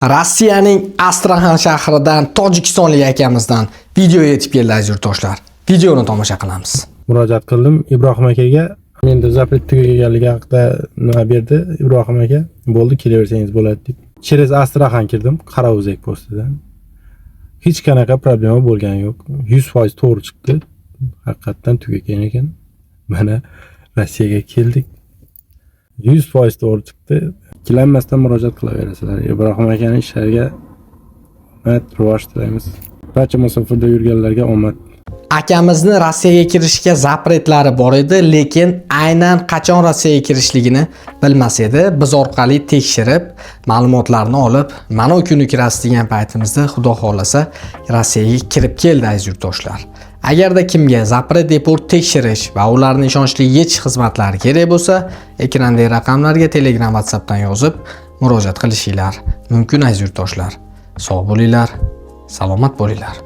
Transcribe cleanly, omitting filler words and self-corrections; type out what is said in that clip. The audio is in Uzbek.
Rossiyaning Astraxan shahridan tojikistonlik akamizdan video yetib keldi aziz yurtdoshlar. Videoni tomosha qilamiz. Murojaat qildim Ibrohim akaga. Menda zapret tugaganligi haqida nima berdi Ibrohim aka. Bo'ldi, kelaversangiz bo'ladi deb. Через Astraxan kirdim, Qarovuzak postidan. Hech qanaqa problema bo'lgani yo'q. 100% to'g'ri chiqdi. Haqiqatan tugagan ekan. Mana Rossiyaga keldik. 100% to'g'ri chiqdi. Ikkilanmasdan murojaat qilaverasizlar. Ibrohim akaning ishlariga omad, rivoj tilaymiz. Barcha masofada yurganlarga omad. Akamizni Rossiyaga kirishga zapretlari bor edi, lekin aynan qachon Rossiyaga kirishligini bilmas edi. Biz orqali tekshirib, ma'lumotlarni olib, mana o kuni kirasiz degan paytimizda Xudo xolasa Rossiyaga kirib keldi aziz yurtdoshlar. Agarda kimga zapret deport tekshirish va ularning ishonchli yetish xizmatlari kerak bo'lsa, ekrandagi raqamlarga Telegram, WhatsAppdan yozib murojaat qilishinglar mumkin aziz yurtdoshlar. Sog' bo'linglar, salomat bo'linglar.